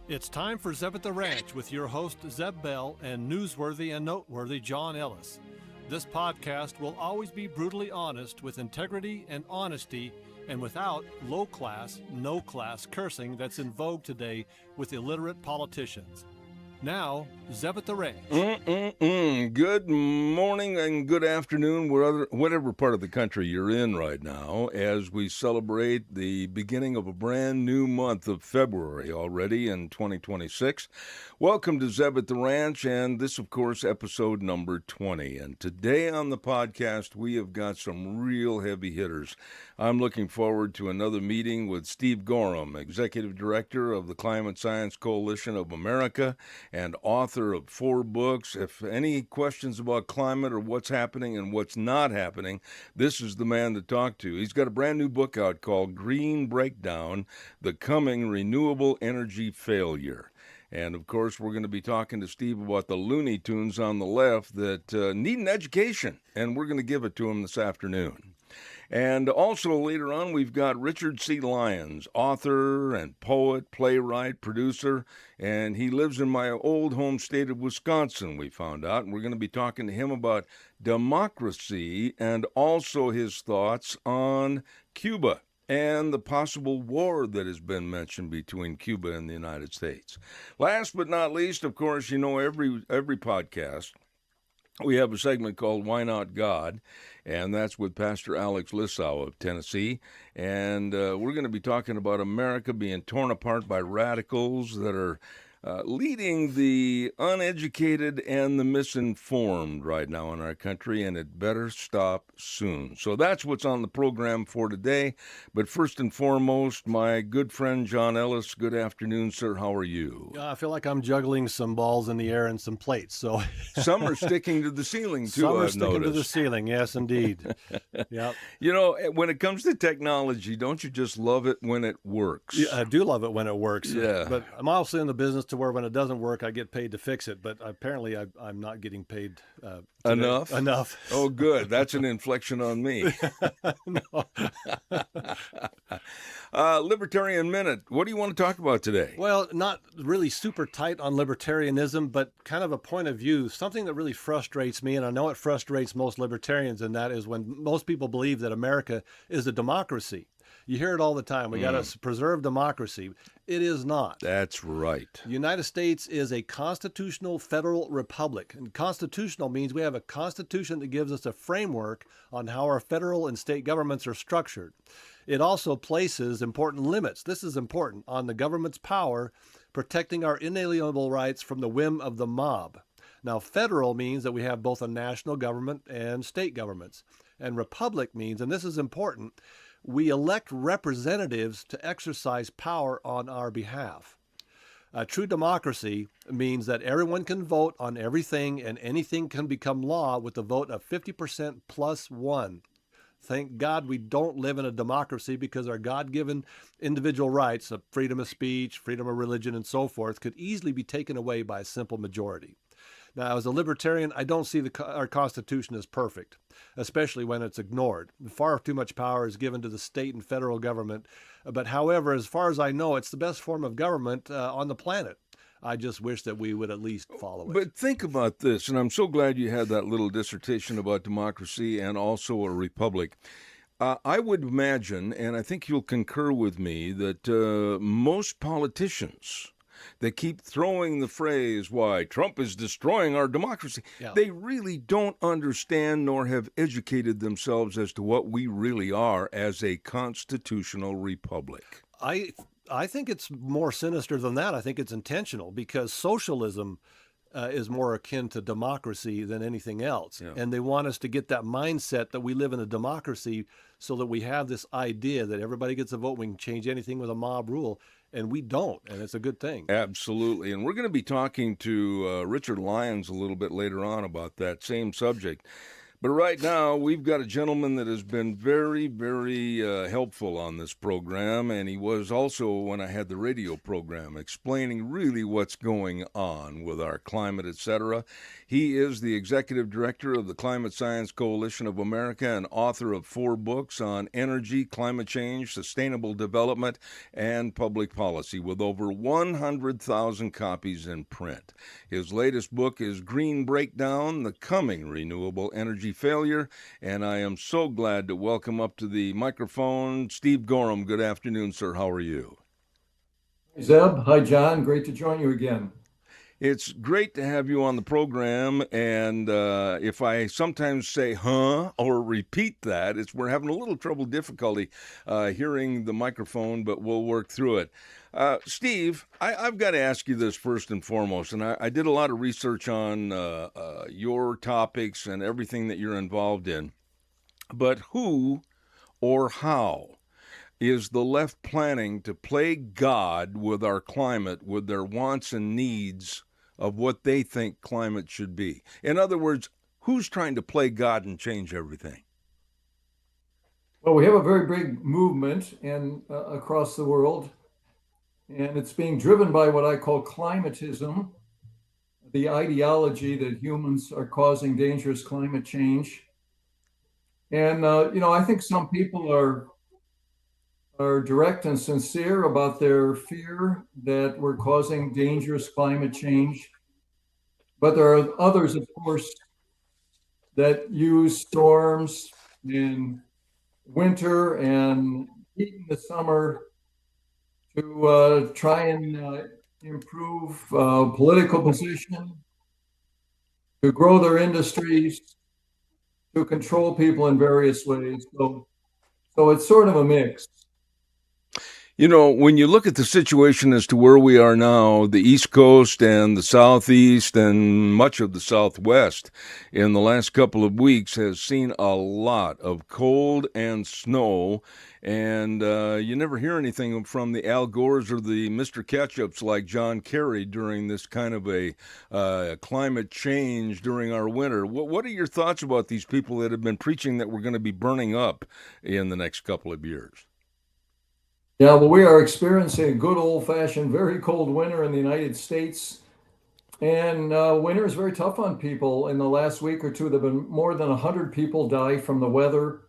It's time for Zeb at the Ranch with your host Zeb Bell and newsworthy and noteworthy John Ellis. This podcast will always be brutally honest with integrity and honesty and without low-class, no-class cursing that's in vogue today with illiterate politicians. Now, Zeb at the Ranch. Good morning and good afternoon, whatever part of the country you're in right now, as we celebrate the beginning of a brand new month of February already in 2026. Welcome to Zeb at the Ranch, and this, of course, episode number 20. And today on the podcast, we have got some real heavy hitters. I'm looking forward to another meeting with Steve Goreham, Executive Director of the Climate Science Coalition of America, and author of 4 books. If any questions about climate or what's happening and what's not happening, this is the man to talk to. He's got a brand new book out called Green Breakdown, The Coming Renewable Energy Failure. And, of course, we're going to be talking to Steve about the Looney Tunes on the left that need an education, and we're going to give it to him this afternoon. And also later on, we've got Richard C. Lyons, author and poet, playwright, producer, and he lives in my old home state of Wisconsin, we found out. And we're going to be talking to him about democracy and also his thoughts on Cuba and the possible war that has been mentioned between Cuba and the United States. Last but not least, of course, you know, every podcast, we have a segment called Why Not God, and that's with Pastor Alex Lissow of Tennessee. And we're going to be talking about America being torn apart by radicals that are leading the uneducated and the misinformed right now in our country, and it better stop soon. So that's what's on the program for today. But first and foremost, my good friend John Ellis, good afternoon, sir. How are you? I feel like I'm juggling some balls in the air and some plates. So some are sticking to the ceiling, too, some are I've sticking noticed. to the ceiling, yes, indeed. Yep. You know, when it comes to technology, don't you just love it when it works? Yeah, I do love it when it works. Yeah. But I'm also in the business to where when it doesn't work, I get paid to fix it. But apparently, I'm not getting paid enough. Enough. Oh, good. That's an inflection on me. Libertarian Minute. What do you want to talk about today? Well, not really super tight on libertarianism, but kind of a point of view, something that really frustrates me, and I know it frustrates most libertarians, and that is when most people believe that America is a democracy. You hear it all the time. We got to preserve democracy. It is not. That's right. The United States is a constitutional federal republic. And constitutional means we have a constitution that gives us a framework on how our federal and state governments are structured. It also places important limits. This is important on the government's power, protecting our inalienable rights from the whim of the mob. Now, federal means that we have both a national government and state governments. And republic means, and this is important, we elect representatives to exercise power on our behalf. True democracy means that everyone can vote on everything and anything can become law with the vote of 50% plus one. Thank God we don't live in a democracy, because our God-given individual rights of freedom of speech, freedom of religion, and so forth could easily be taken away by a simple majority. Now, as a libertarian, I don't see our Constitution as perfect, especially when it's ignored. Far too much power is given to the state and federal government. But however, as far as I know, it's the best form of government on the planet. I just wish that we would at least follow it. But think about this, and I'm so glad you had that little dissertation about democracy and also a republic. I would imagine, and I think you'll concur with me, that most politicians that keep throwing the phrase, why, Trump is destroying our democracy, they really don't understand nor have educated themselves as to what we really are as a constitutional republic. I think it's more sinister than that. I think it's intentional, because socialism is more akin to democracy than anything else. Yeah. And they want us to get that mindset that we live in a democracy, so that we have this idea that everybody gets a vote, we can change anything with a mob rule. And we don't, and it's a good thing. Absolutely. And we're going to be talking to Richard Lyons a little bit later on about that same subject. But right now, we've got a gentleman that has been very, very helpful on this program, and he was also when I had the radio program explaining really what's going on with our climate, etc. He is the executive director of the Climate Science Coalition of America and author of 4 books on energy, climate change, sustainable development, and public policy, with over 100,000 copies in print. His latest book is Green Breakdown: The Coming Renewable Energy Failure, and I am so glad to welcome up to the microphone Steve Goreham. Good afternoon, sir. How are you? Hey, Zeb. Hi, John. Great to join you again. It's great to have you on the program, and if I sometimes say "huh" or repeat that, we're having a little difficulty hearing the microphone, but we'll work through it. Steve, I've got to ask you this first and foremost, and I did a lot of research on your topics and everything that you're involved in, but who or how is the left planning to play God with our climate, with their wants and needs of what they think climate should be? In other words, who's trying to play God and change everything? Well, we have a very big movement across the world, and it's being driven by what I call climatism, the ideology that humans are causing dangerous climate change. And I think some people are direct and sincere about their fear that we're causing dangerous climate change. But there are others, of course, that use storms in winter and heat in the summer to try and improve political position, to grow their industries, to control people in various ways. So it's sort of a mix. You know, when you look at the situation as to where we are now, the East Coast and the Southeast and much of the Southwest in the last couple of weeks has seen a lot of cold and snow, and you never hear anything from the Al Gores or the Mr. Ketchups like John Kerry during this kind of a climate change during our winter. What are your thoughts about these people that have been preaching that we're going to be burning up in the next couple of years? Yeah, well, we are experiencing a good old-fashioned, very cold winter in the United States. And winter is very tough on people. In the last week or two, there have been more than 100 people die from the weather,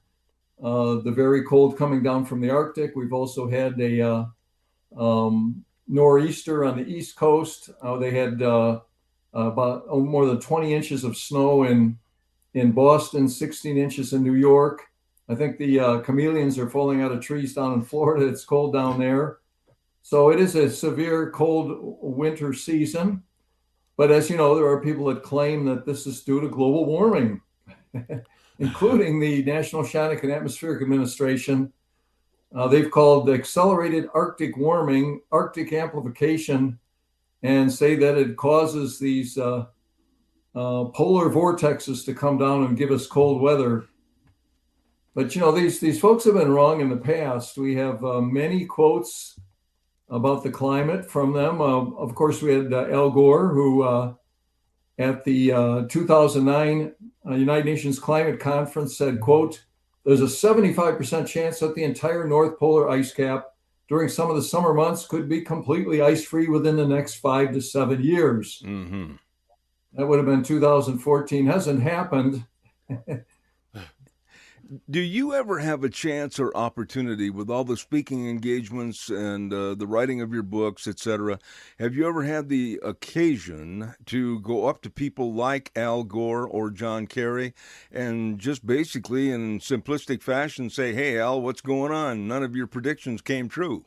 the very cold coming down from the Arctic. We've also had a nor'easter on the East Coast. They had about more than 20 inches of snow in Boston, 16 inches in New York. I think the chameleons are falling out of trees down in Florida. It's cold down there. So it is a severe cold winter season. But as you know, there are people that claim that this is due to global warming, including the National Oceanic and Atmospheric Administration. They've called accelerated Arctic warming, Arctic amplification, and say that it causes these polar vortexes to come down and give us cold weather. But these folks have been wrong in the past. We have many quotes about the climate from them. Of course, we had Al Gore, who at the 2009 United Nations Climate Conference said, quote, "There's a 75% chance that the entire North Polar ice cap during some of the summer months could be completely ice-free within the next 5 to 7 years." Mm-hmm. That would have been 2014. Hasn't happened. Do you ever have a chance or opportunity with all the speaking engagements and the writing of your books, etc.? Have you ever had the occasion to go up to people like Al Gore or John Kerry and just basically in simplistic fashion say, "Hey, Al, what's going on? None of your predictions came true"?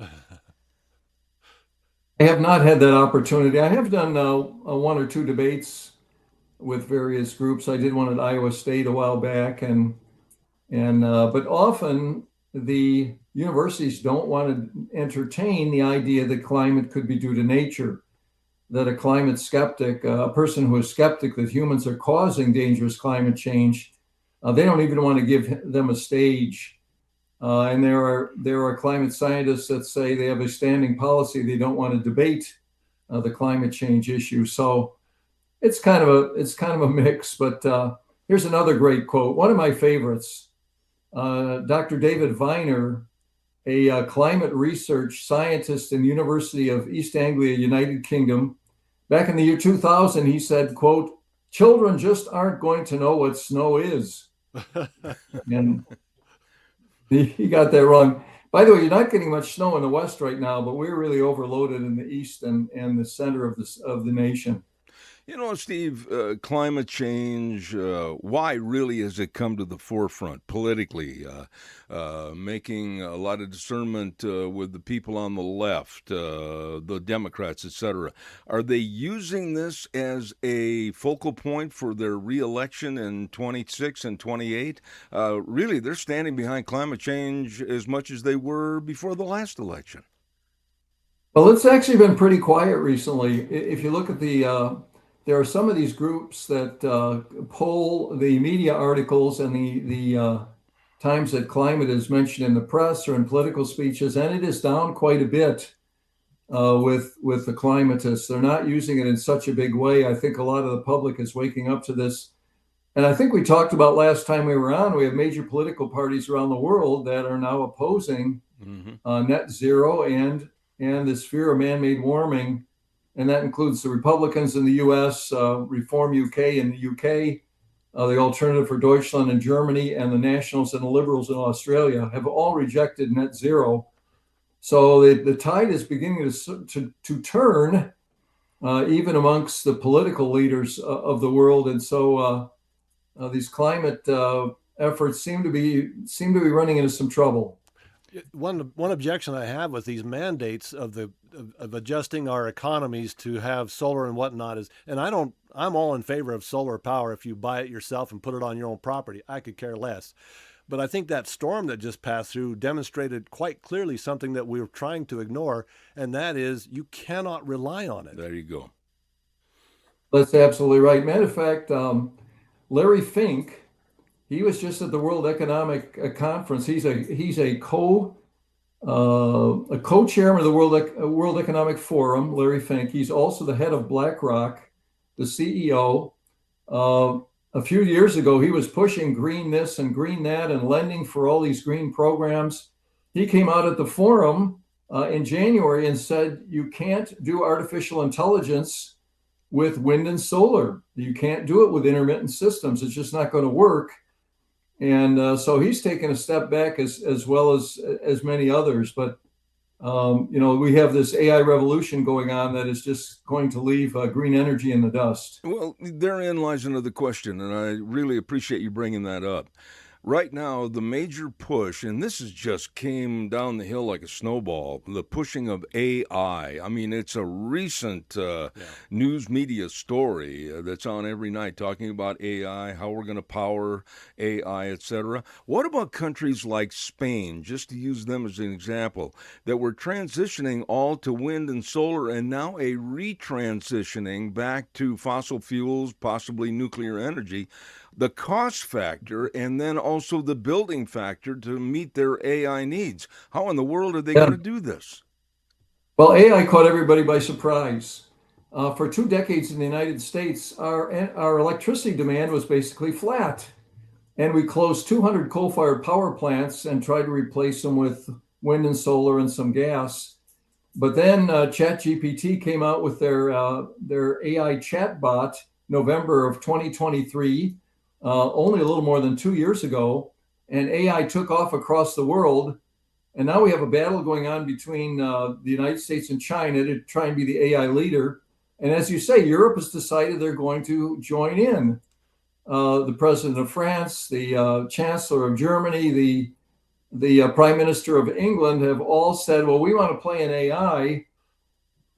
I have not had that opportunity. I have done 1 or 2 debates with various groups. I did one at Iowa State a while back, but often the universities don't want to entertain the idea that climate could be due to nature, that a climate skeptic, a person who is skeptic that humans are causing dangerous climate change, they don't even want to give them a stage. And there are climate scientists that say they have a standing policy. They don't want to debate the climate change issue. So it's kind of a mix, but Here's another great quote, one of my favorites. Dr. David Viner, a climate research scientist in the University of East Anglia, United Kingdom, back in the year 2000, he said, quote, "Children just aren't going to know what snow is." And he got that wrong. By the way, you're not getting much snow in the West right now, but we're really overloaded in the East and the center of the nation. You know, Steve, climate change, why really has it come to the forefront politically, making a lot of discernment with the people on the left, the Democrats, et cetera? Are they using this as a focal point for their reelection in 26 and 28? Really, they're standing behind climate change as much as they were before the last election. Well, it's actually been pretty quiet recently. If you look at there are some of these groups that poll the media articles and the times that climate is mentioned in the press or in political speeches, and it is down quite a bit with the climatists. They're not using it in such a big way. I think a lot of the public is waking up to this. And I think we talked about last time we were on, we have major political parties around the world that are now opposing net zero and this fear of man-made warming. And that includes the Republicans in the U.S., Reform UK in the UK, the Alternative for Deutschland in Germany, and the Nationals and the Liberals in Australia have all rejected net zero. So the tide is beginning to turn, even amongst the political leaders of the world. And so these climate efforts seem to be running into some trouble. One objection I have with these mandates of adjusting our economies to have solar and whatnot is, and I'm all in favor of solar power if you buy it yourself and put it on your own property. I could care less. But I think that storm that just passed through demonstrated quite clearly something that we were trying to ignore, and that is you cannot rely on it. There you go. That's absolutely right. Matter of fact, Larry Fink, he was just at the World Economic Conference. He's a co-chairman of the World Economic Forum, Larry Fink. He's also the head of BlackRock, the CEO. A few years ago, he was pushing green this and green that and lending for all these green programs. He came out at the forum in January and said, you can't do artificial intelligence with wind and solar. You can't do it with intermittent systems. It's just not going to work. And so he's taken a step back as well as many others. But, we have this AI revolution going on that is just going to leave green energy in the dust. Well, therein lies another question, and I really appreciate you bringing that up. Right now, the major push, and this has just came down the hill like a snowball, the pushing of AI. I mean, it's a recent news media story that's on every night talking about AI, how we're going to power AI, etc. What about countries like Spain, just to use them as an example, that were transitioning all to wind and solar and now a retransitioning back to fossil fuels, possibly nuclear energy? The cost factor and then also the building factor to meet their AI needs. How in the world are they going to do this? Well, AI caught everybody by surprise. For 2 decades in the United States, our electricity demand was basically flat. And we closed 200 coal-fired power plants and tried to replace them with wind and solar and some gas. But then ChatGPT came out with their AI chatbot November of 2023. Only a little more than 2 years ago, and AI took off across the world. And now we have a battle going on between the United States and China to try and be the AI leader. And as you say, Europe has decided they're going to join in. The president of France, the chancellor of Germany, the prime minister of England have all said, well, we want to play in AI.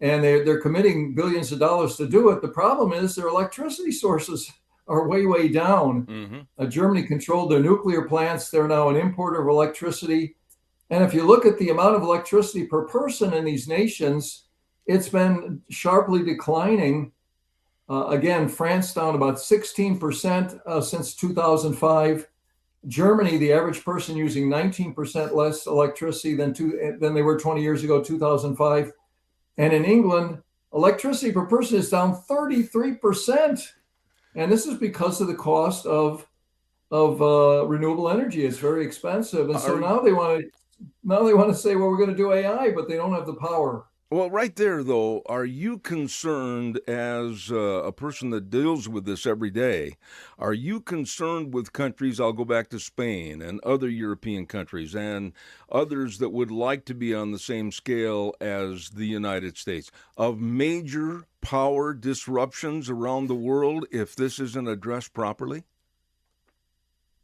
And they're committing billions of dollars to do it. The problem is their electricity sources are way down. Germany controlled their nuclear plants. They're now an importer of electricity. And if you look at the amount of electricity per person in these nations, it's been sharply declining. Again, France down about 16% since 2005. Germany, the average person using 19% less electricity than they were 20 years ago, 2005. And in England, electricity per person is down 33%. And this is because of the cost of renewable energy. It's very expensive, and so now they want to say, well, we're going to do AI, but they don't have the power. Well, right there, though, are you concerned as a person that deals with this every day? Are you concerned with countries, I'll go back to Spain and other European countries and others that would like to be on the same scale as the United States, of major power disruptions around the world if this isn't addressed properly?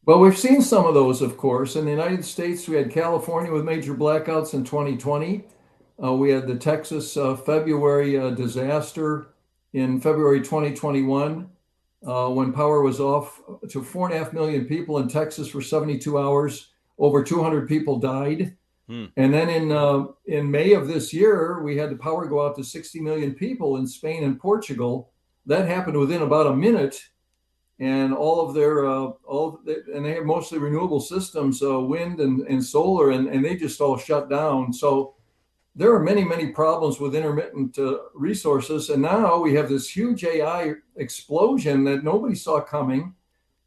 Well, we've seen some of those, of course. In the United States, we had California with major blackouts in 2020. We had the Texas February disaster in February 2021 when power was off to 4.5 million people in Texas for 72 hours. Over 200 people died. And then in May of this year, we had the power go out to 60 million people in Spain and Portugal. That happened within about a minute. And and they have mostly renewable systems, wind and solar, and they just all shut down. So there are many, many problems with intermittent resources. And now we have this huge AI explosion that nobody saw coming.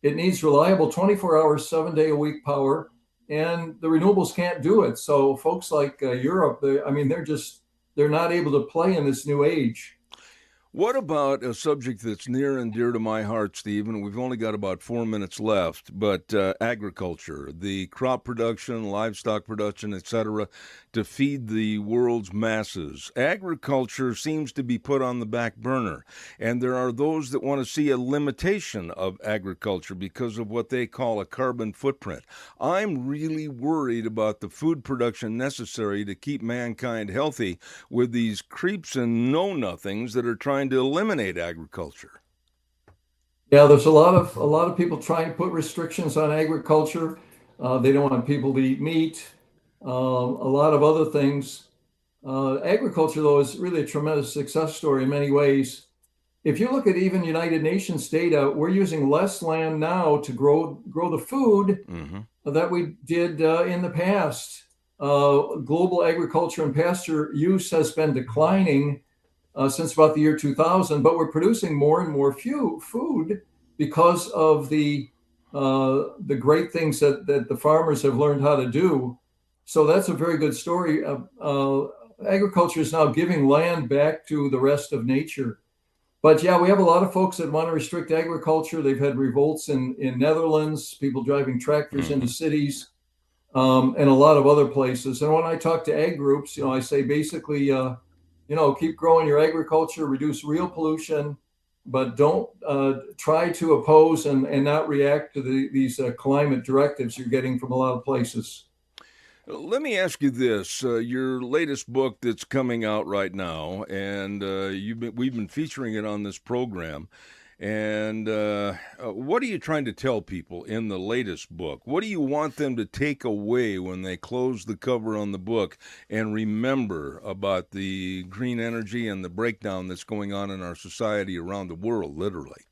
It needs reliable 24-hour, 7-day-a-week power, and the renewables can't do it. So folks like Europe, they're not able to play in this new age. What about a subject that's near and dear to my heart, Stephen? We've only got about 4 minutes left, but agriculture, the crop production, livestock production, etc., to feed the world's masses. Agriculture seems to be put on the back burner, and there are those that want to see a limitation of agriculture because of what they call a carbon footprint. I'm really worried about the food production necessary to keep mankind healthy with these creeps and know-nothings that are trying to eliminate agriculture. Yeah, there's a lot of people trying to put restrictions on agriculture. They don't want people to eat meat, a lot of other things. Agriculture, though, is really a tremendous success story in many ways. If you look at even United Nations data, we're using less land now to grow the food that we did in the past. Global agriculture and pasture use has been declining since about the year 2000, but we're producing more and more food because of the great things that the farmers have learned how to do. So that's a very good story. Agriculture is now giving land back to the rest of nature. But yeah, we have a lot of folks that want to restrict agriculture. They've had revolts in Netherlands, people driving tractors into cities, and a lot of other places. And when I talk to ag groups, I say basically, keep growing your agriculture, reduce real pollution, but don't try to oppose and not react to these climate directives you're getting from a lot of places. Let me ask you this. Your latest book that's coming out right now, and we've been featuring it on this program. And what are you trying to tell people in the latest book? What do you want them to take away when they close the cover on the book and remember about the green energy and the breakdown that's going on in our society around the world, literally?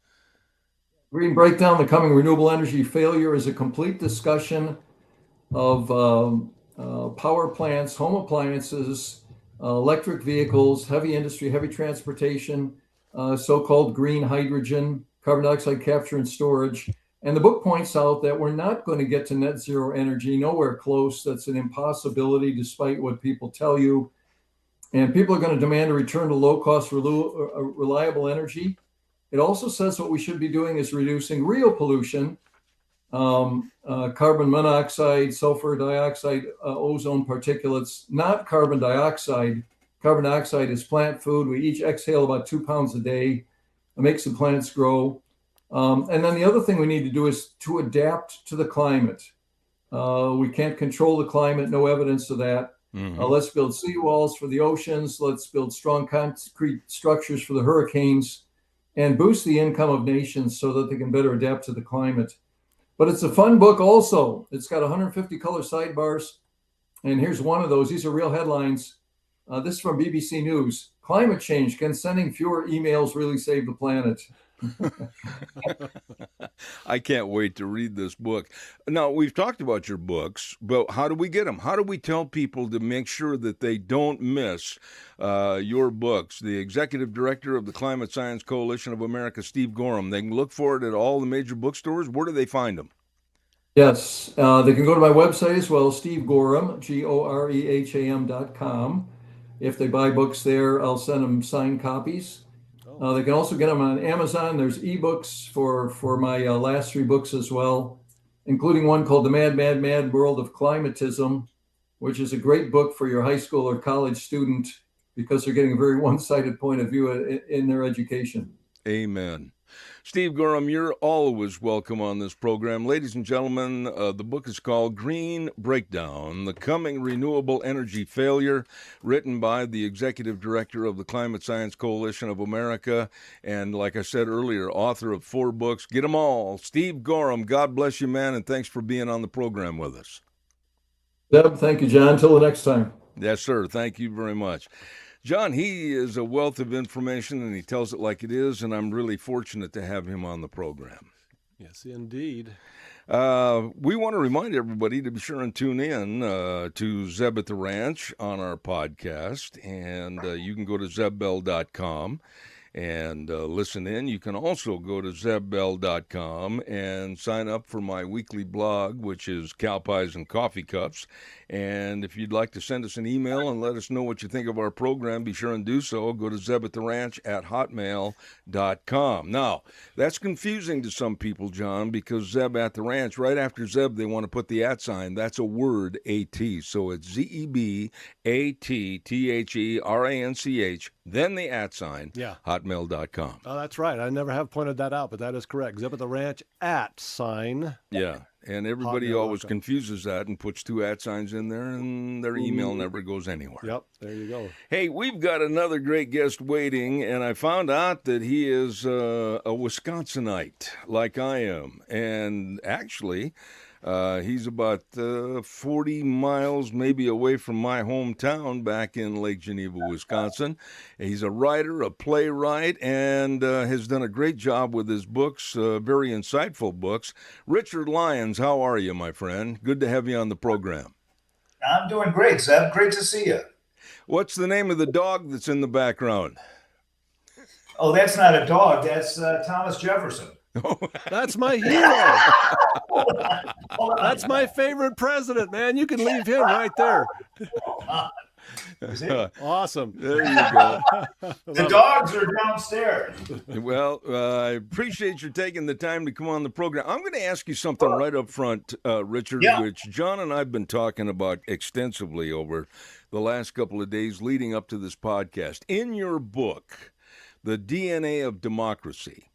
Green Breakdown, the Coming Renewable Energy Failure is a complete discussion of power plants, home appliances, electric vehicles, heavy industry, heavy transportation, so-called green hydrogen, carbon dioxide capture and storage. And the book points out that we're not going to get to net zero energy, nowhere close. That's an impossibility despite what people tell you. And people are going to demand a return to low-cost, reliable energy. It also says what we should be doing is reducing real pollution, carbon monoxide, sulfur dioxide, ozone particulates, not carbon dioxide. Carbon dioxide is plant food. We each exhale about 2 pounds a day. It makes the plants grow. And then the other thing we need to do is to adapt to the climate. We can't control the climate, no evidence of that. Let's build seawalls for the oceans. Let's build strong concrete structures for the hurricanes and boost the income of nations so that they can better adapt to the climate. But it's a fun book also. It's got 150 color sidebars. And here's one of those. These are real headlines. This is from BBC News. Climate change. Can sending fewer emails really save the planet? I can't wait to read this book. Now, we've talked about your books, but how do we get them? How do we tell people to make sure that they don't miss your books? The executive director of the Climate Science Coalition of America, Steve Goreham, they can look for it at all the major bookstores. Where do they find them? Yes, they can go to my website as well, Steve Goreham, GOREHAM.com. If they buy books there, I'll send them signed copies. They can also get them on Amazon. There's ebooks for my last 3 books as well, including one called The Mad, Mad, Mad World of Climatism, which is a great book for your high school or college student because they're getting a very one-sided point of view in their education. Amen. Steve Goreham, you're always welcome on this program. Ladies and gentlemen, the book is called Green Breakdown, The Coming Renewable Energy Failure, written by the Executive Director of the Climate Science Coalition of America, and like I said earlier, author of 4 books. Get them all. Steve Goreham, God bless you, man, and thanks for being on the program with us. Deb, thank you, John. Until the next time. Yes, sir. Thank you very much. John, he is a wealth of information, and he tells it like it is, and I'm really fortunate to have him on the program. Yes, indeed. We want to remind everybody to be sure and tune in to Zeb at the Ranch on our podcast, and you can go to zebbell.com and listen in. You can also go to zebbell.com and sign up for my weekly blog, which is Cow Pies and Coffee Cups. And if you'd like to send us an email and let us know what you think of our program, be sure and do so. Go to zebattheranch@hotmail.com. Now, that's confusing to some people, John, because Zeb at the Ranch, right after Zeb, they want to put the @ sign. That's a word, A-T. So it's ZEBATTHERANCH, then the @ sign, hotmail.com. Oh, that's right. I never have pointed that out, but that is correct. Zeb at the Ranch @ sign. Yeah. And everybody Hotmail.com. always confuses that and puts 2 @ signs in there, and their email never goes anywhere. Yep, there you go. Hey, we've got another great guest waiting, and I found out that he is a Wisconsinite, like I am. And actually, he's about 40 miles maybe away from my hometown back in Lake Geneva, Wisconsin. He's a writer, a playwright, and has done a great job with his books, very insightful books. Richard Lyons, how are you, my friend? Good to have you on the program. I'm doing great, Zeb. Great to see you. What's the name of the dog that's in the background? Oh, that's not a dog. That's Thomas Jefferson. That's my hero. That's my favorite president, man. You can leave him right there. Is it? Awesome. There you go. The dogs are downstairs. Well, I appreciate you taking the time to come on the program. I'm going to ask you something right up front, Richard, which John and I have been talking about extensively over the last couple of days leading up to this podcast. In your book, The DNA of Democracy,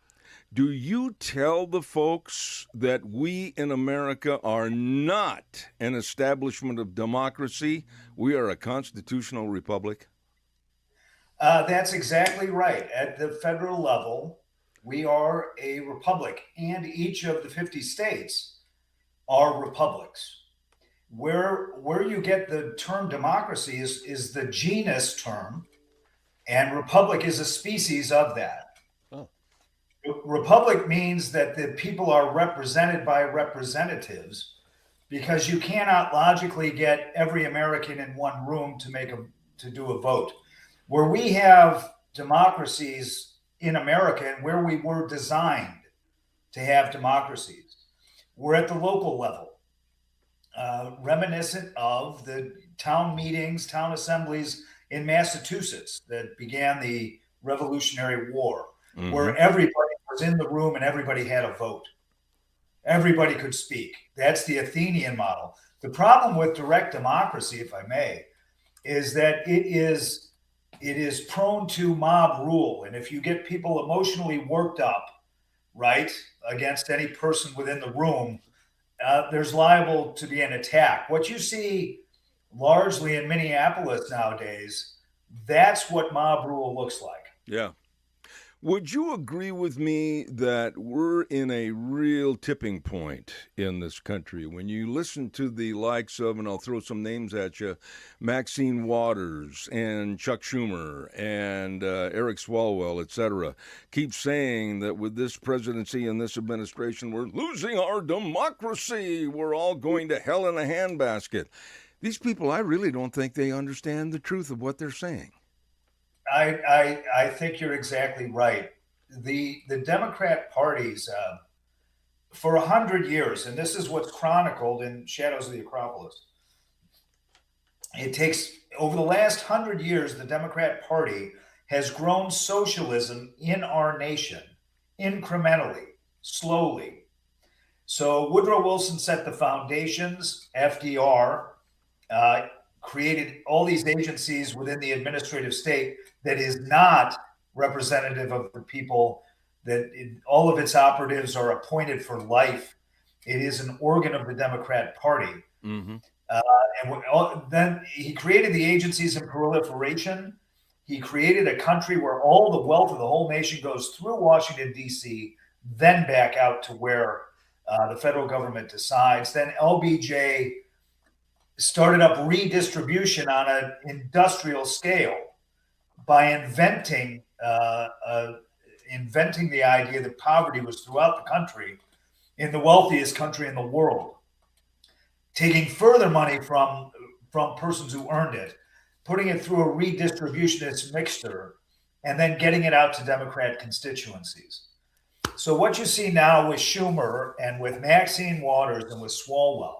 do you tell the folks that we in America are not an establishment of democracy? We are a constitutional republic? That's exactly right. At the federal level, we are a republic, and each of the 50 states are republics. Where you get the term democracy is the genus term, and republic is a species of that. Republic means that the people are represented by representatives, because you cannot logically get every American in one room to do a vote. Where we have democracies in America and where we were designed to have democracies, we're at the local level, reminiscent of the town meetings, town assemblies in Massachusetts that began the Revolutionary War, where everybody was in the room and everybody had a vote. Everybody could speak. That's the Athenian model. The problem with direct democracy, if I may, is that it is prone to mob rule. And if you get people emotionally worked up, right, against any person within the room, there's liable to be an attack. What you see largely in Minneapolis nowadays, that's what mob rule looks like. Yeah. Would you agree with me that we're in a real tipping point in this country? When you listen to the likes of, and I'll throw some names at you, Maxine Waters and Chuck Schumer and Eric Swalwell, etc., keep saying that with this presidency and this administration, we're losing our democracy. We're all going to hell in a handbasket. These people, I really don't think they understand the truth of what they're saying. I think you're exactly right. The Democrat parties for 100 years, and this is what's chronicled in Shadows of the Acropolis. It takes over the last 100 years, the Democrat Party has grown socialism in our nation incrementally, slowly. So Woodrow Wilson set the foundations. FDR created all these agencies within the administrative state that is not representative of the people, that all of its operatives are appointed for life. It is an organ of the Democrat Party. Mm-hmm. Then he created the agencies in proliferation. He created a country where all the wealth of the whole nation goes through Washington, D.C., then back out to where the federal government decides. Then LBJ started up redistribution on an industrial scale by inventing the idea that poverty was throughout the country, in the wealthiest country in the world, taking further money from persons who earned it, putting it through a redistributionist mixture, and then getting it out to Democrat constituencies. So what you see now with Schumer and with Maxine Waters and with Swalwell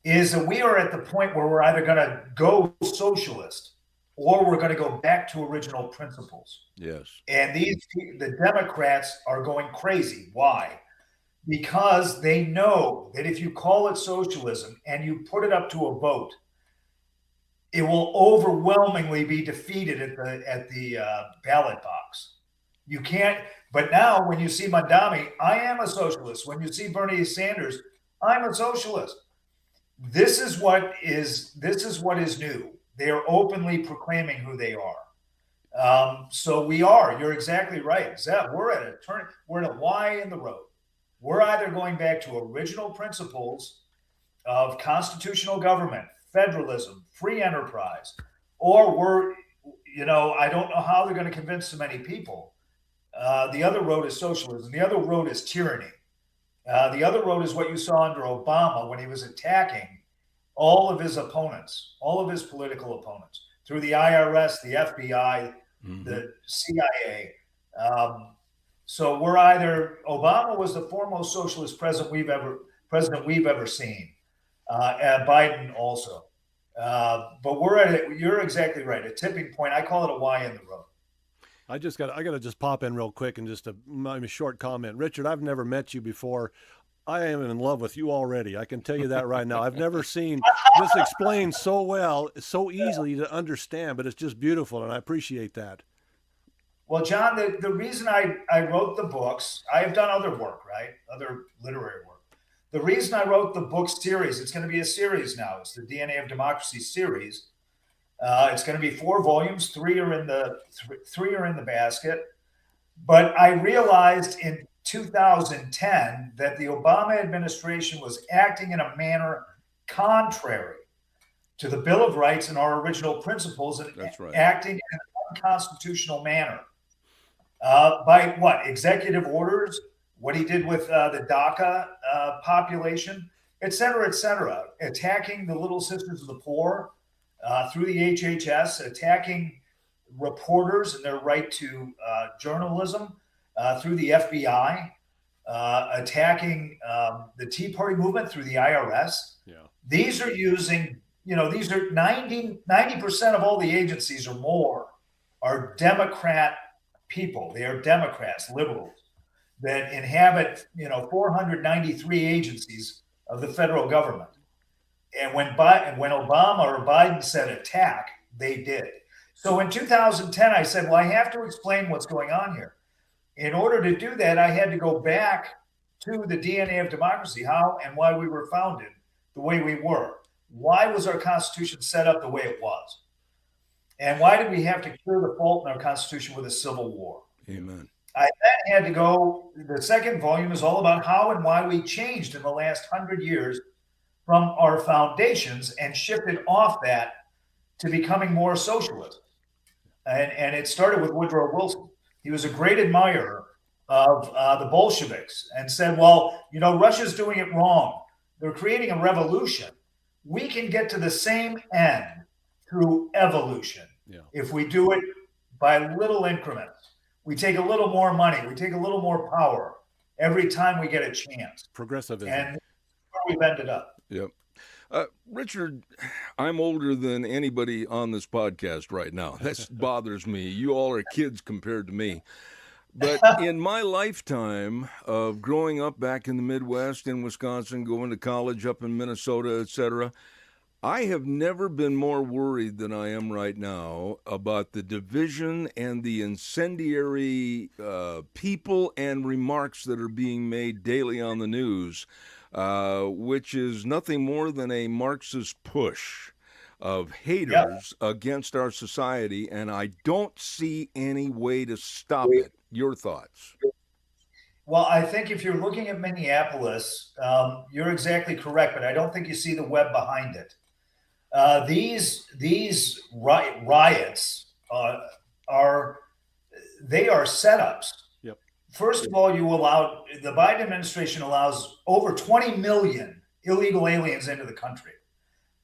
is that we are at the point where we're either going to go socialist or we're going to go back to original principles. Yes. And the Democrats are going crazy. Why? Because they know that if you call it socialism and you put it up to a vote, it will overwhelmingly be defeated at the ballot box. You can't. But now, when you see Mondami, I am a socialist. When you see Bernie Sanders, I'm a socialist. This is what is new. They are openly proclaiming who they are. So we are. You're exactly right, Zeb. We're at a turn. We're at a Y in the road. We're either going back to original principles of constitutional government, federalism, free enterprise, or we're, I don't know how they're going to convince so many people. The other road is socialism. The other road is tyranny. The other road is what you saw under Obama when he was attacking all of his opponents, all of his political opponents, through the IRS, the FBI, the CIA. So we're either, Obama was the foremost socialist president we've ever seen, and Biden also. But we're at it. You're exactly right. A tipping point. I call it a Y in the road. I got to just pop in real quick and just a short comment. Richard, I've never met you before. I am in love with you already. I can tell you that right now. I've never seen this explained so well, so easily to understand, but it's just beautiful, and I appreciate that. Well, John, the reason I wrote the books, I have done other work, right? Other literary work. The reason I wrote the book series, it's going to be a series now. It's the DNA of Democracy series. It's going to be 4 volumes. 3 are in the basket. But I realized in 2010 that the Obama administration was acting in a manner contrary to the Bill of Rights and our original principles, and acting in an unconstitutional manner. By what? Executive orders, what he did with the DACA population, et cetera, attacking the Little Sisters of the Poor through the HHS, attacking reporters and their right to journalism through the FBI, attacking the Tea Party movement through the IRS. Yeah. These are using, these are 90% of all the agencies or more are Democrat people. They are Democrats, liberals, that inhabit, 493 agencies of the federal government. And when Obama or Biden said attack, they did. So in 2010, I said, well, I have to explain what's going on here. In order to do that, I had to go back to the DNA of democracy, how and why we were founded the way we were. Why was our Constitution set up the way it was? And why did we have to cure the fault in our Constitution with a civil war? Amen. I then had to go, the second volume is all about how and why we changed in the last 100 years from our foundations and shifted off that to becoming more socialist. And it started with Woodrow Wilson. He was a great admirer of the Bolsheviks and said, well, Russia's doing it wrong. They're creating a revolution. We can get to the same end through evolution if we do it by little increments. We take a little more money. We take a little more power every time we get a chance. Progressivism. And that's where we've ended up. Yep. Richard, I'm older than anybody on this podcast right now. That bothers me. You all are kids compared to me. But in my lifetime of growing up back in the Midwest, in Wisconsin, going to college up in Minnesota, etc., I have never been more worried than I am right now about the division and the incendiary people and remarks that are being made daily on the news, which is nothing more than a Marxist push of haters against our society, and I don't see any way to stop it. Your thoughts? Well, I think if you're looking at Minneapolis, you're exactly correct, but I don't think you see the web behind it. These riots are setups. Yep. First of all, the Biden administration allows over 20 million illegal aliens into the country.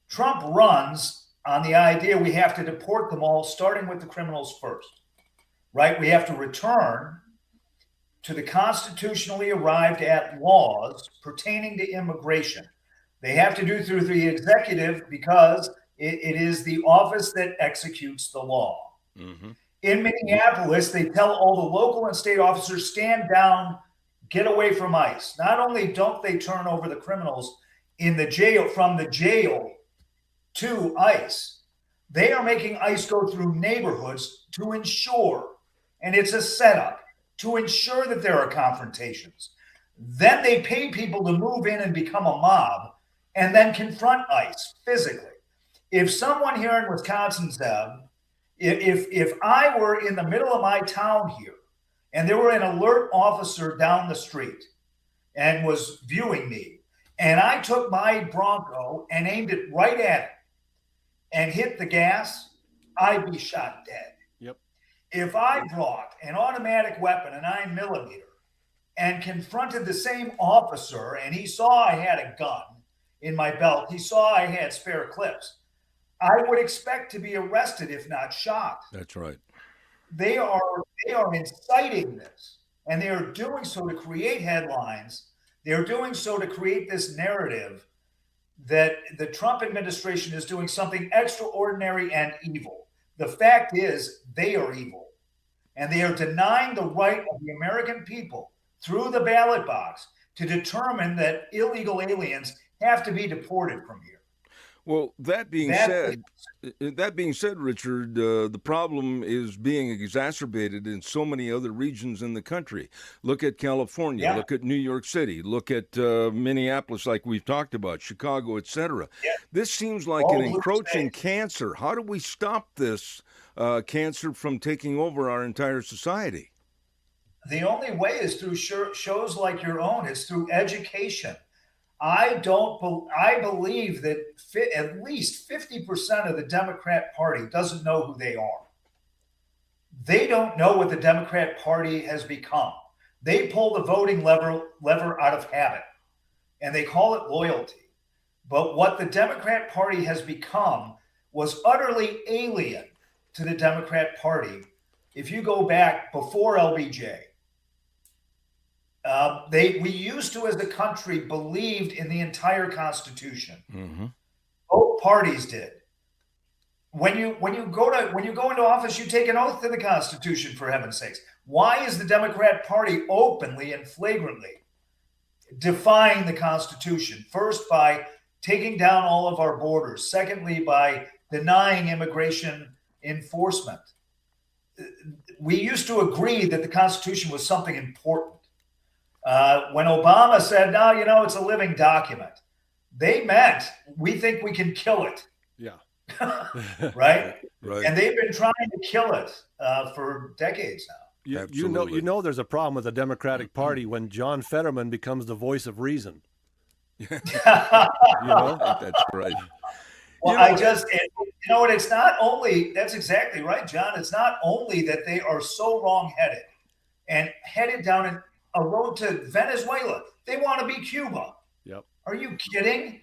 Trump runs on the idea we have to deport them all, starting with the criminals first, right? We have to return to the constitutionally arrived at laws pertaining to immigration. They have to do through the executive because it is the office that executes the law. Mm-hmm. In Minneapolis, they tell all the local and state officers, stand down, get away from ICE. Not only don't they turn over the criminals in the jail, from the jail to ICE, they are making ICE go through neighborhoods to ensure, and it's a setup, to ensure that there are confrontations. Then they pay people to move in and become a mob and then confront ICE physically. If someone here in Wisconsin said, if I were in the middle of my town here and there were an alert officer down the street and was viewing me, and I took my Bronco and aimed it right at it and hit the gas, I'd be shot dead. Yep. If I brought an automatic weapon, a 9mm, and confronted the same officer and he saw I had a gun in my belt, he saw I had spare clips, I would expect to be arrested, if not shot. That's right. They are inciting this, and they are doing so to create headlines. They're doing so to create this narrative that the Trump administration is doing something extraordinary and evil. The fact is, they are evil, and they are denying the right of the American people through the ballot box to determine that illegal aliens have to be deported from here. Well, that being said, Richard, the problem is being exacerbated in so many other regions in the country. Look at California, look at New York City, look at Minneapolis, like we've talked about, Chicago, etc. This seems like an encroaching cancer. How do we stop this cancer from taking over our entire society? The only way is through shows like your own. It's through education. I believe that at least 50% of the Democrat Party doesn't know who they are. They don't know what the Democrat Party has become. They pull the voting lever out of habit, and they call it loyalty. But what the Democrat Party has become was utterly alien to the Democrat Party. If you go back before LBJ, we used to, as a country, believed in the entire Constitution. Mm-hmm. Both parties did. When you go into office, you take an oath to the Constitution, for heaven's sakes. Why is the Democrat Party openly and flagrantly defying the Constitution? First, by taking down all of our borders. Secondly, by denying immigration enforcement. We used to agree that the Constitution was something important. When Obama said, no, it's a living document, they meant, we think we can kill it. Yeah. Right? Right. And they've been trying to kill it for decades now. Absolutely. there's a problem with the Democratic Party when John Fetterman becomes the voice of reason. That's right. Well, it's not only, that's exactly right, John. It's not only that they are so wrong-headed and headed down a road to Venezuela. They want to be Cuba. Yep. Are you kidding?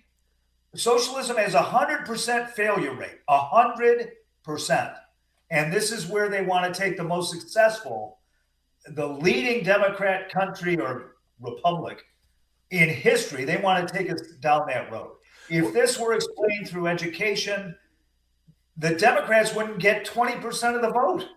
Socialism has 100% failure rate, 100%. And this is where they want to take the most successful, the leading Democrat country or republic in history. They want to take us down that road. If this were explained through education, the Democrats wouldn't get 20% of the vote.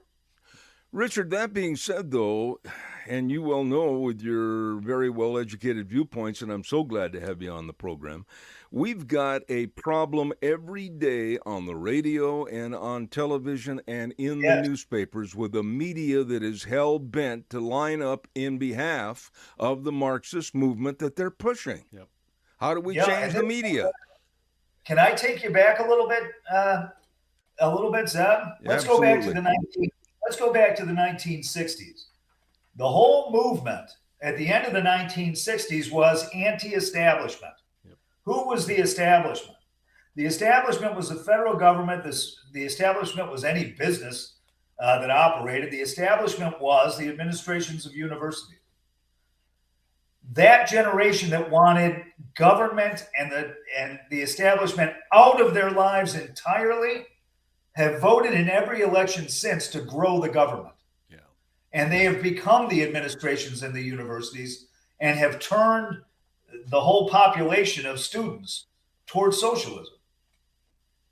Richard, that being said, though, and you well know with your very well-educated viewpoints, and I'm so glad to have you on the program, we've got a problem every day on the radio and on television and in the newspapers with a media that is hell-bent to line up in behalf of the Marxist movement that they're pushing. Yep. How do we change the media? Can I take you back a little bit, Zeb? Let's go back to the 1960s. The whole movement at the end of the 1960s was anti-establishment. Yep. Who was the establishment? The establishment was the federal government. The establishment was any business that operated. The establishment was the administrations of universities. That generation that wanted government and the establishment out of their lives entirely have voted in every election since to grow the government. Yeah. And they have become the administrations and the universities and have turned the whole population of students towards socialism.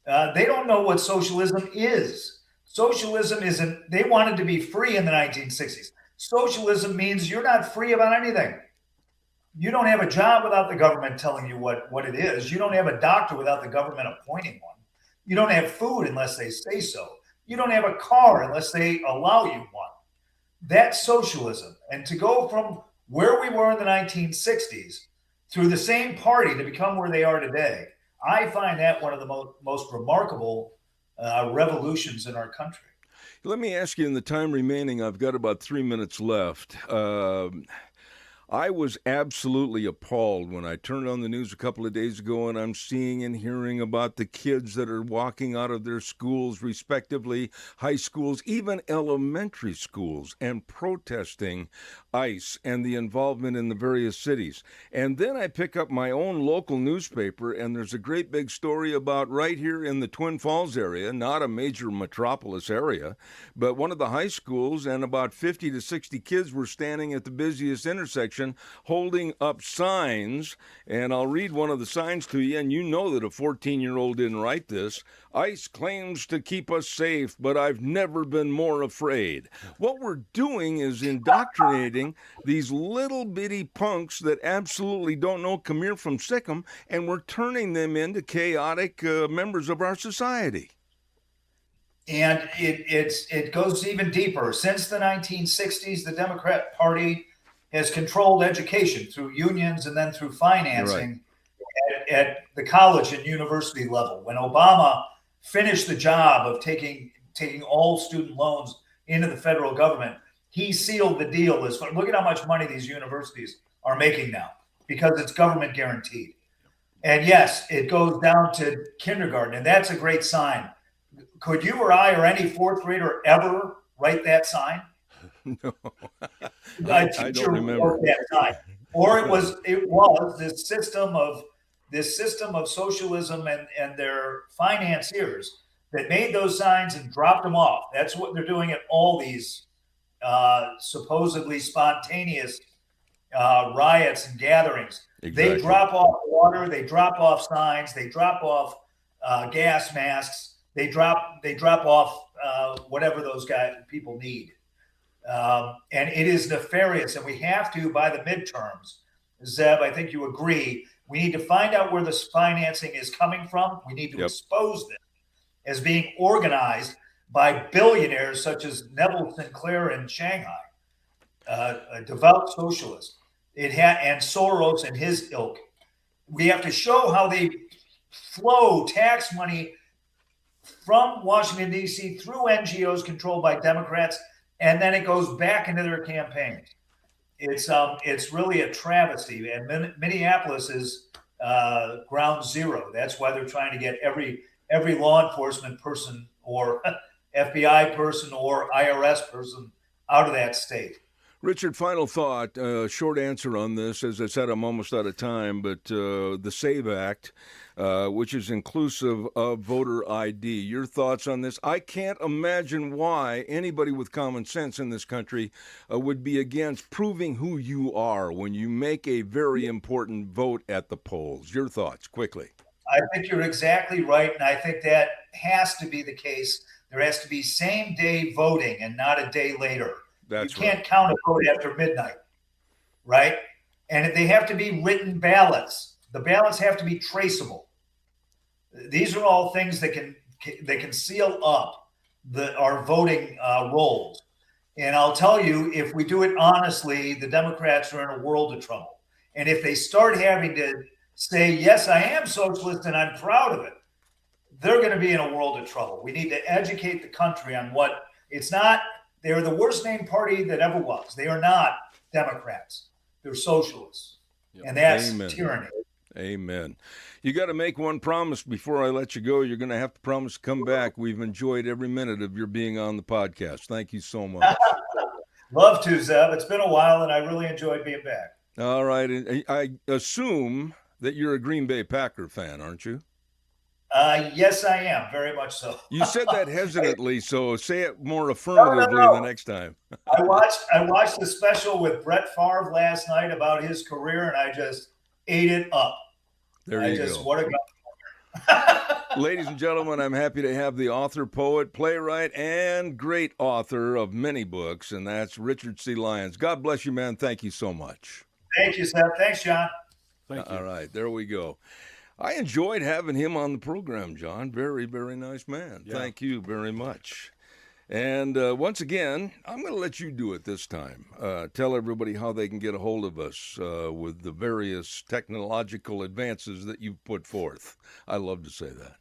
They don't know what socialism is. Socialism isn't, they wanted to be free in the 1960s. Socialism means you're not free about anything. You don't have a job without the government telling you what it is. You don't have a doctor without the government appointing one. You don't have food unless they say so. You don't have a car unless they allow you one. That's socialism. And to go from where we were in the 1960s through the same party to become where they are today, I find that one of the most remarkable revolutions in our country. Let me ask you, in the time remaining, I've got about 3 minutes left. I was absolutely appalled when I turned on the news a couple of days ago and I'm seeing and hearing about the kids that are walking out of their schools, respectively, high schools, even elementary schools, and protesting ICE and the involvement in the various cities. And then I pick up my own local newspaper and there's a great big story about right here in the Twin Falls area, not a major metropolis area, but one of the high schools, and about 50 to 60 kids were standing at the busiest intersection holding up signs, and I'll read one of the signs to you, and you know that a 14-year-old didn't write this. ICE claims to keep us safe, but I've never been more afraid. What we're doing is indoctrinating these little bitty punks that absolutely don't know Khmer from Sikkim, and we're turning them into chaotic members of our society. And it goes even deeper. Since the 1960s, the Democrat Party has controlled education through unions and then through financing at the college and university level. When Obama finished the job of taking all student loans into the federal government, he sealed the deal. Look at how much money these universities are making now because it's government guaranteed. And yes, it goes down to kindergarten, and that's a great sign. Could you or I or any fourth grader ever write that sign? No, I don't remember that time. Or it was this system of socialism and their financiers that made those signs and dropped them off. That's what they're doing at all these supposedly spontaneous riots and gatherings. Exactly. They drop off water, they drop off signs, they drop off gas masks, they drop off whatever those people need. And it is nefarious, and we have to, by the midterms, Zeb, I think you agree, we need to find out where this financing is coming from. We need to expose this as being organized by billionaires such as Neville Sinclair in Shanghai, a devout socialist, and Soros and his ilk. We have to show how they flow tax money from Washington, D.C. through NGOs controlled by Democrats and then it goes back into their campaigns. It's really a travesty, and Minneapolis is ground zero. That's why they're trying to get every law enforcement person or FBI person or IRS person out of that state. Richard, final thought, short answer on this. As I said, I'm almost out of time, but the SAVE Act, which is inclusive of voter ID. Your thoughts on this? I can't imagine why anybody with common sense in this country would be against proving who you are when you make a very important vote at the polls. Your thoughts, quickly. I think you're exactly right, and I think that has to be the case. There has to be same-day voting and not a day later. You can't count a vote after midnight, right? And they have to be written ballots. The ballots have to be traceable. These are all things that can seal up our voting rolls. And I'll tell you, if we do it honestly, the Democrats are in a world of trouble. And if they start having to say, yes, I am socialist and I'm proud of it, they're going to be in a world of trouble. We need to educate the country on what it's not. They're the worst named party that ever was. They are not Democrats. They're socialists. Yep. And that's tyranny. Amen. You got to make one promise before I let you go. You're going to have to promise to come back. We've enjoyed every minute of your being on the podcast. Thank you so much. Love to, Zeb. It's been a while, and I really enjoyed being back. All right. I assume that you're a Green Bay Packer fan, aren't you? Yes, I am. Very much so. You said that hesitantly, so say it more affirmatively the next time. I watched the special with Brett Favre last night about his career, and I just ate it up. There you go. What a guy. Ladies and gentlemen, I'm happy to have the author, poet, playwright, and great author of many books, and that's Richard C. Lyons. God bless you, man. Thank you so much. Thank you, Seth. Thanks, John. Thank you. All right, there we go. I enjoyed having him on the program, John. Very, very nice man. Yeah. Thank you very much. And once again, I'm going to let you do it this time. Tell everybody how they can get a hold of us with the various technological advances that you've put forth. I love to say that.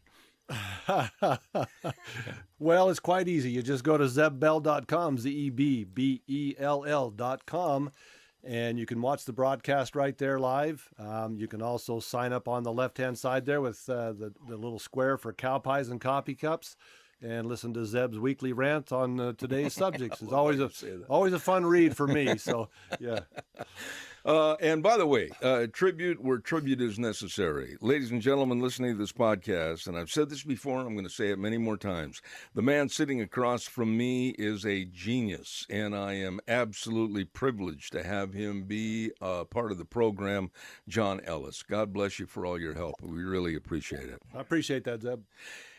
Well, it's quite easy. You just go to zebbell.com, ZEBBELL.com. And you can watch the broadcast right there live. You can also sign up on the left-hand side there with the little square for cow pies and coffee cups, and listen to Zeb's weekly rant on today's subjects. It's always a fun read for me. So, yeah. And by the way, tribute where tribute is necessary. Ladies and gentlemen listening to this podcast, and I've said this before, and I'm going to say it many more times, the man sitting across from me is a genius, and I am absolutely privileged to have him be part of the program, John Ellis. God bless you for all your help. We really appreciate it. I appreciate that, Zeb.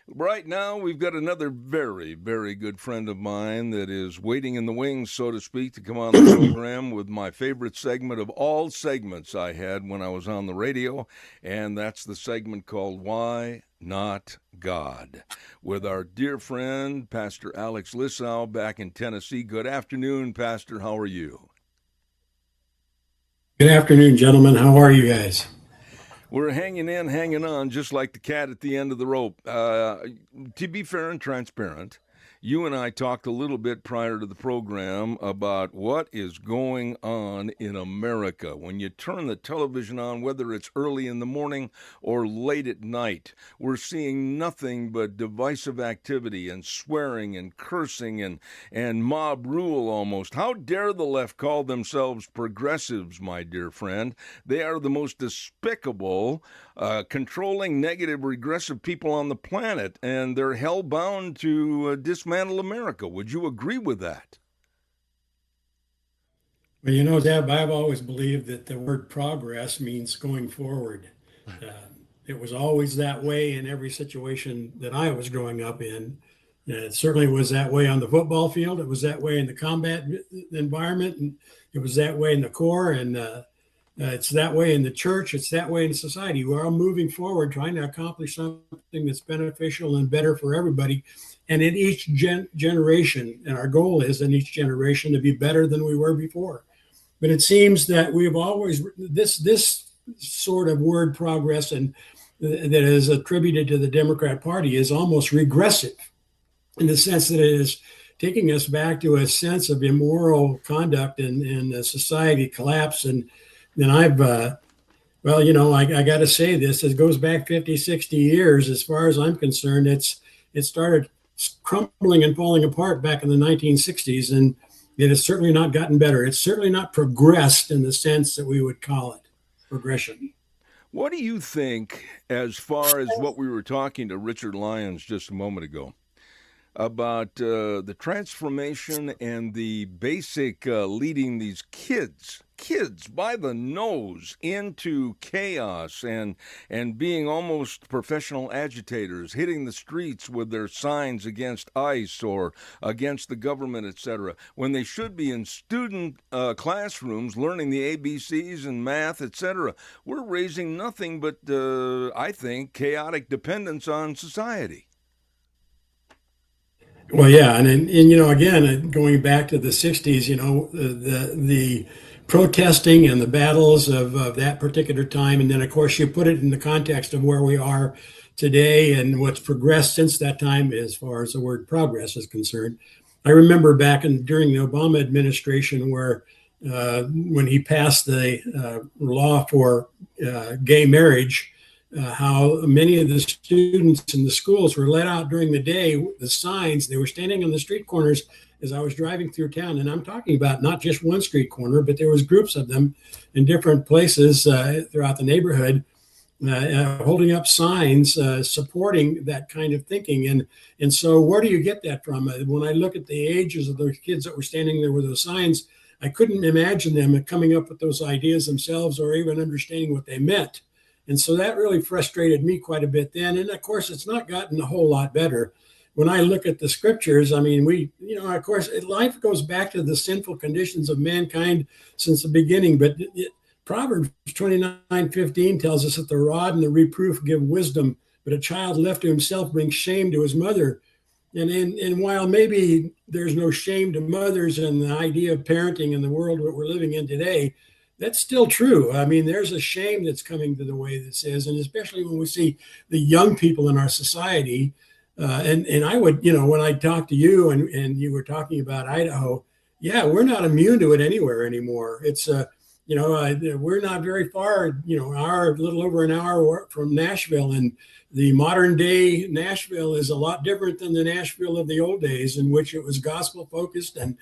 Right now, we've got another very, very good friend of mine that is waiting in the wings, so to speak, to come on the program with my favorite segment of all segments I had when I was on the radio, and that's the segment called Why Not God, with our dear friend, Pastor Alex Lissow, back in Tennessee. Good afternoon, Pastor. How are you? Good afternoon, gentlemen. How are you guys? We're hanging in, hanging on, just like the cat at the end of the rope. To be fair and transparent, you and I talked a little bit prior to the program about what is going on in America. When you turn the television on, whether it's early in the morning or late at night, we're seeing nothing but divisive activity and swearing and cursing and mob rule almost. How dare the left call themselves progressives, my dear friend? They are the most despicable, controlling, negative, regressive people on the planet, and they're hell-bound to dismantle America. Would you agree with that? Well, you know, Deb, I've always believed that the word progress means going forward. It was always that way in every situation that I was growing up in. It certainly was that way on the football field. It was that way in the combat environment, and it was that way in the Corps, and it's that way in the church. It's that way in society. We're all moving forward, trying to accomplish something that's beneficial and better for everybody. And in each generation, and our goal is in each generation to be better than we were before. But it seems that we've always, this sort of word progress and that is attributed to the Democrat Party is almost regressive in the sense that it is taking us back to a sense of immoral conduct and society collapse. And then well, I got to say this, it goes back 50, 60 years. As far as I'm concerned, it started crumbling and falling apart back in the 1960s, and it has certainly not gotten better. It's certainly not progressed in the sense that we would call it progression. What do you think, as far as what we were talking to Richard Lyons just a moment ago, about the transformation and the basic leading these kids by the nose into chaos and being almost professional agitators, hitting the streets with their signs against ICE or against the government, etc., when they should be in student classrooms learning the ABCs and math, etc. We're raising nothing but, I think, chaotic dependence on society. Well, yeah, and again, going back to the '60s, the protesting and the battles of that particular time, and then of course you put it in the context of where we are today and what's progressed since that time, as far as the word progress is concerned. I remember back during the Obama administration, where when he passed the law for gay marriage. How many of the students in the schools were let out during the day, the signs, they were standing on the street corners as I was driving through town. And I'm talking about not just one street corner, but there was groups of them in different places throughout the neighborhood, holding up signs supporting that kind of thinking. And so where do you get that from? When I look at the ages of those kids that were standing there with those signs, I couldn't imagine them coming up with those ideas themselves or even understanding what they meant. And so that really frustrated me quite a bit then. And of course, it's not gotten a whole lot better. When I look at the scriptures, I mean, of course, life goes back to the sinful conditions of mankind since the beginning. But Proverbs 29:15 tells us that the rod and the reproof give wisdom, but a child left to himself brings shame to his mother. And while maybe there's no shame to mothers and the idea of parenting in the world that we're living in today, that's still true. I mean, there's a shame that's coming to the way this is, and especially when we see the young people in our society. And I would, when I talked to you and you were talking about Idaho, yeah, we're not immune to it anywhere anymore. It's, we're not very far, a little over an hour from Nashville, and the modern day Nashville is a lot different than the Nashville of the old days, in which it was gospel focused, and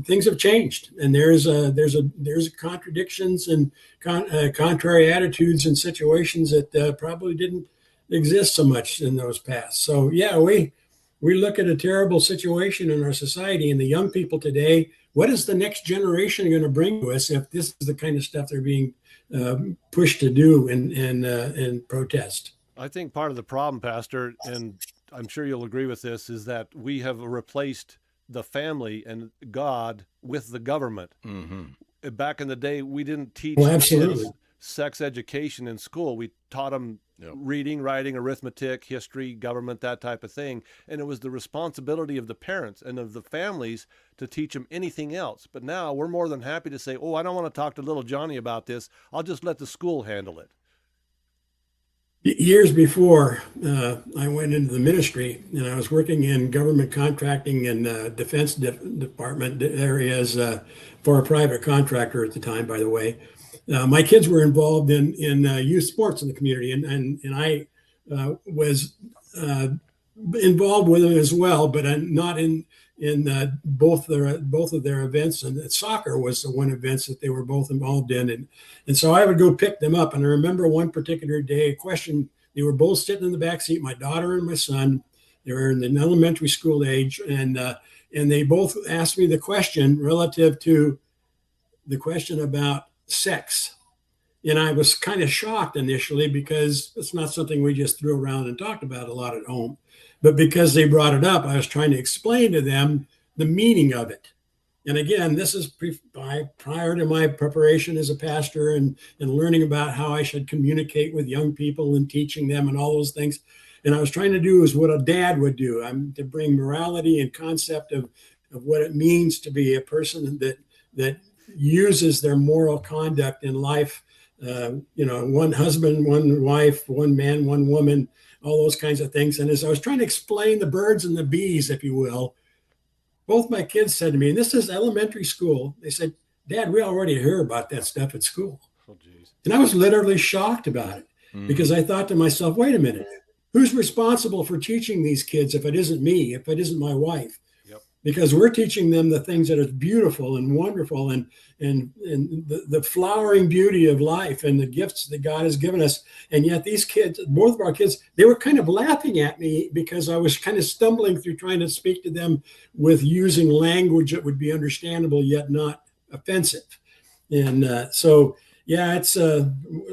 things have changed. And there's contradictions and contrary attitudes and situations that probably didn't exist so much in those past. So yeah, we look at a terrible situation in our society, and the young people today. What is the next generation going to bring to us if this is the kind of stuff they're being pushed to do and protest? I think part of the problem, Pastor, and I'm sure you'll agree with this, is that we have replaced the family and God with the government. Mm-hmm. Back in the day, we didn't teach kids sex education in school. We taught them reading, writing, arithmetic, history, government, that type of thing. And it was the responsibility of the parents and of the families to teach them anything else. But now we're more than happy to say, oh, I don't want to talk to little Johnny about this. I'll just let the school handle it. Years before I went into the ministry, and I was working in government contracting and defense department areas for a private contractor at the time, by the way. My kids were involved in youth sports in the community, and I was involved with them as well, but not in both of their events. And soccer was the one events that they were both involved in, and so I would go pick them up. And I remember one particular day, a question. They were both sitting in the back seat, my daughter and my son. They were in the elementary school age, and they both asked me the question relative to the question about sex. And I was kind of shocked initially, because it's not something we just threw around and talked about a lot at home. But because they brought it up, I was trying to explain to them the meaning of it. And again, this is prior to my preparation as a pastor and learning about how I should communicate with young people and teaching them and all those things. And I was trying to do is what a dad would do, to bring morality and concept of what it means to be a person that uses their moral conduct in life. One husband, one wife, one man, one woman, all those kinds of things. And as I was trying to explain the birds and the bees, if you will, both my kids said to me, and this is elementary school, they said, Dad, we already hear about that stuff at school. Oh, geez. And I was literally shocked about it because I thought to myself, wait a minute, who's responsible for teaching these kids if it isn't me, if it isn't my wife? Yep. Because we're teaching them the things that are beautiful and wonderful and the flowering beauty of life and the gifts that God has given us. And yet these kids, both of our kids, they were kind of laughing at me because I was kind of stumbling through trying to speak to them with using language that would be understandable yet not offensive. And so, yeah, it's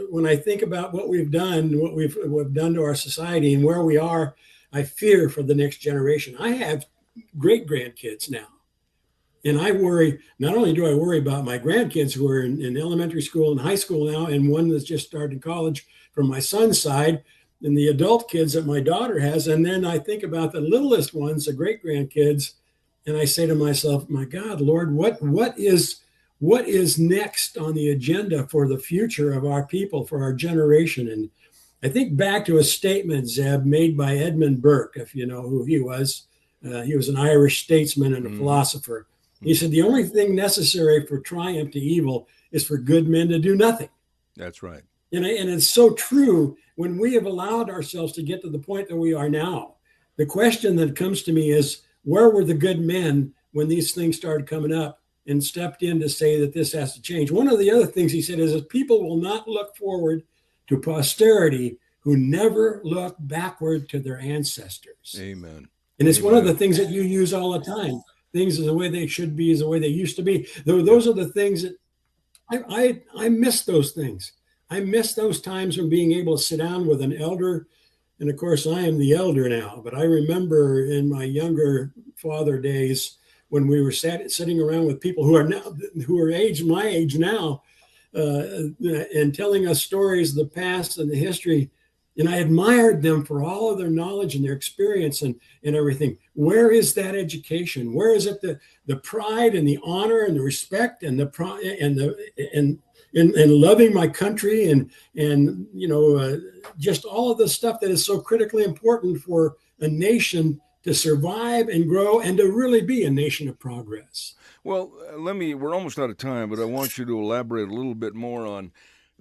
when I think about what we've done, what we've done to our society and where we are, I fear for the next generation. I have great grandkids now. And I worry, not only do I worry about my grandkids who are in elementary school and high school now, and one that's just started college from my son's side, and the adult kids that my daughter has. And then I think about the littlest ones, the great grandkids, and I say to myself, my God, Lord, what is next on the agenda for the future of our people, for our generation? And I think back to a statement, Zeb, made by Edmund Burke, if you know who he was. He was an Irish statesman and a philosopher. He said, the only thing necessary for triumph to evil is for good men to do nothing. That's right. And it's so true when we have allowed ourselves to get to the point that we are now. The question that comes to me is, where were the good men when these things started coming up and stepped in to say that this has to change? One of the other things he said is that people will not look forward to posterity who never look backward to their ancestors. Amen. And it's one of the things that you use all the time. Things are the way they should be is the way they used to be. Those are the things that I miss those things. I miss those times of being able to sit down with an elder. And of course, I am the elder now, but I remember in my younger father days when we were sitting around with people who are my age now, and telling us stories of the past and the history. And I admired them for all of their knowledge and their experience and everything. Where is that education? Where is it the pride and the honor and the respect and and loving my country and just all of the stuff that is so critically important for a nation to survive and grow and to really be a nation of progress? Well, we're almost out of time, but I want you to elaborate a little bit more on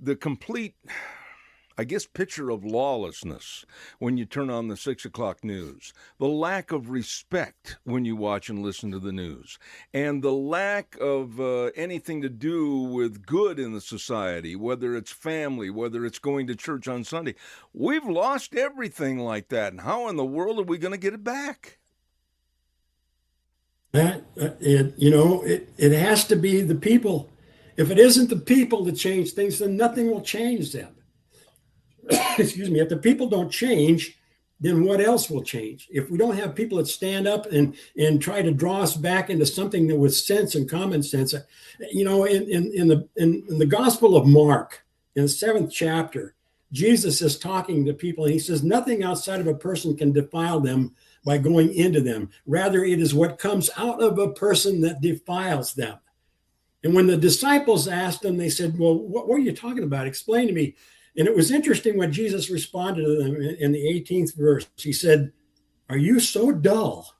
the complete, I guess, picture of lawlessness when you turn on the 6 o'clock news, the lack of respect when you watch and listen to the news, and the lack of anything to do with good in the society, whether it's family, whether it's going to church on Sunday. We've lost everything like that, and how in the world are we going to get it back? It has to be the people. If it isn't the people to change things, then nothing will change them. Excuse me. If the people don't change, then what else will change? If we don't have people that stand up and try to draw us back into something that with sense and common sense, in the Gospel of Mark, in the 7th chapter, Jesus is talking to people and he says, nothing outside of a person can defile them by going into them. Rather, it is what comes out of a person that defiles them. And when the disciples asked him, they said, well, what were you talking about? Explain to me. And it was interesting when Jesus responded to them in the 18th verse. He said, are you so dull?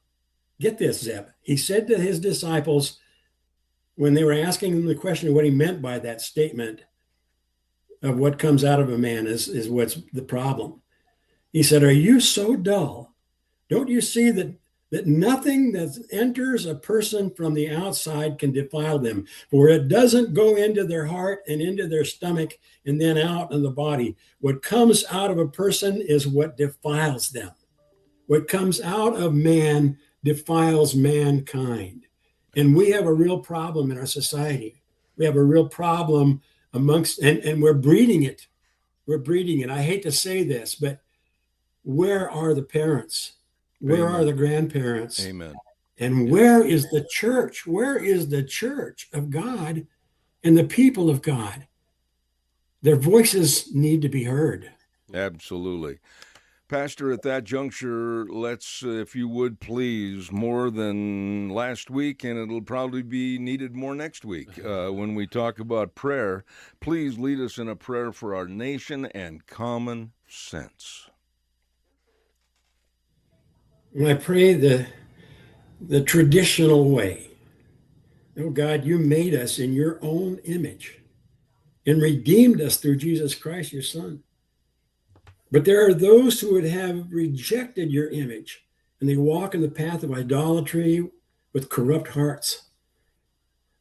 Get this, Zeb. He said to his disciples, when they were asking him the question of what he meant by that statement of what comes out of a man is what's the problem. He said, are you so dull? Don't you see that nothing that enters a person from the outside can defile them? For it doesn't go into their heart and into their stomach and then out in the body. What comes out of a person is what defiles them. What comes out of man defiles mankind. And we have a real problem in our society. We have a real problem amongst, and we're breeding it. We're breeding it. I hate to say this, but where are the parents? Where Amen. are the grandparents? Amen. And where is the church? Where is the church of God and the people of God? Their voices need to be heard. Absolutely. Pastor, at that juncture, let's, if you would please, more than last week, and it'll probably be needed more next week, when we talk about prayer, please lead us in a prayer for our nation and common sense. And I pray the traditional way. Oh God, you made us in your own image and redeemed us through Jesus Christ, your Son. But there are those who would have rejected your image, and they walk in the path of idolatry with corrupt hearts.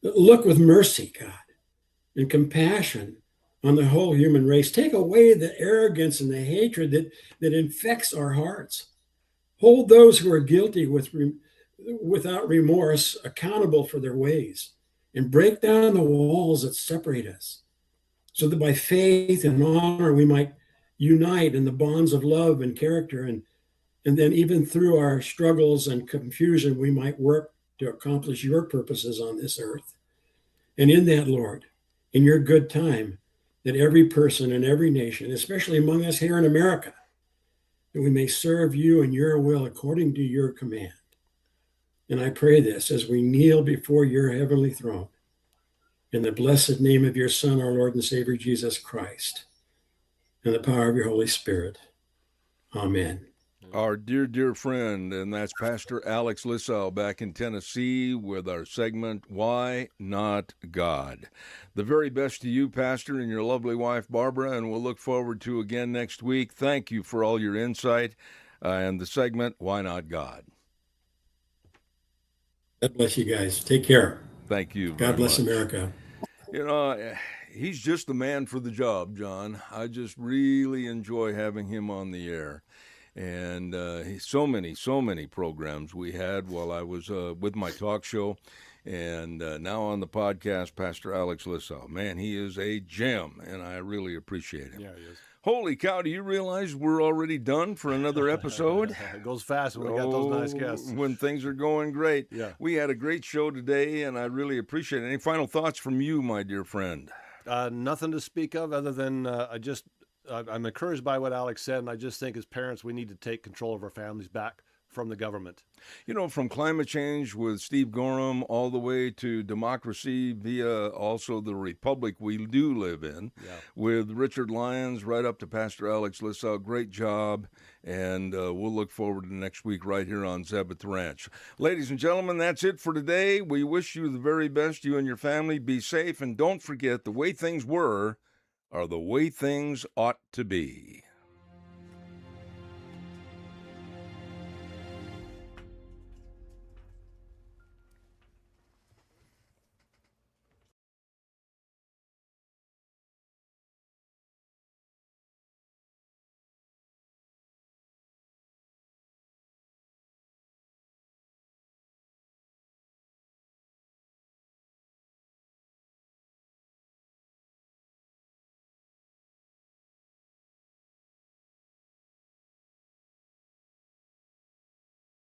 Look with mercy, God, and compassion on the whole human race. Take away the arrogance and the hatred that infects our hearts. Hold those who are guilty without remorse accountable for their ways, and break down the walls that separate us, so that by faith and honor we might unite in the bonds of love and character, and then even through our struggles and confusion, we might work to accomplish your purposes on this earth. And in that, Lord, in your good time, that every person in every nation, especially among us here in America, that we may serve you and your will according to your command. And I pray this as we kneel before your heavenly throne, in the blessed name of your Son, our Lord and Savior, Jesus Christ, and the power of your Holy Spirit. Amen. Our dear, dear friend, and that's Pastor Alex Lissow back in Tennessee with our segment, Why Not God? The very best to you, Pastor, and your lovely wife, Barbara, and we'll look forward to again next week. Thank you for all your insight and the segment, Why Not God? God bless you guys. Take care. Thank you. God bless America. You know, he's just the man for the job, John. I just really enjoy having him on the air. And so many programs we had while I was with my talk show. And now on the podcast, Pastor Alex Lissow. Man, he is a gem, and I really appreciate him. Yeah, he is. Holy cow, do you realize we're already done for another episode? It goes fast when we got those nice guests. When things are going great. Yeah. We had a great show today, and I really appreciate it. Any final thoughts from you, my dear friend? Nothing to speak of other than I'm encouraged by what Alex said, and I just think as parents we need to take control of our families back from the government. You know, from climate change with Steve Goreham all the way to democracy via also the republic we do live in, with Richard Lyons right up to Pastor Alex Lissow. Great job, and we'll look forward to next week right here on Zabbath Ranch. Ladies and gentlemen, that's it for today. We wish you the very best, you and your family. Be safe, and don't forget, the way things were are the way things ought to be.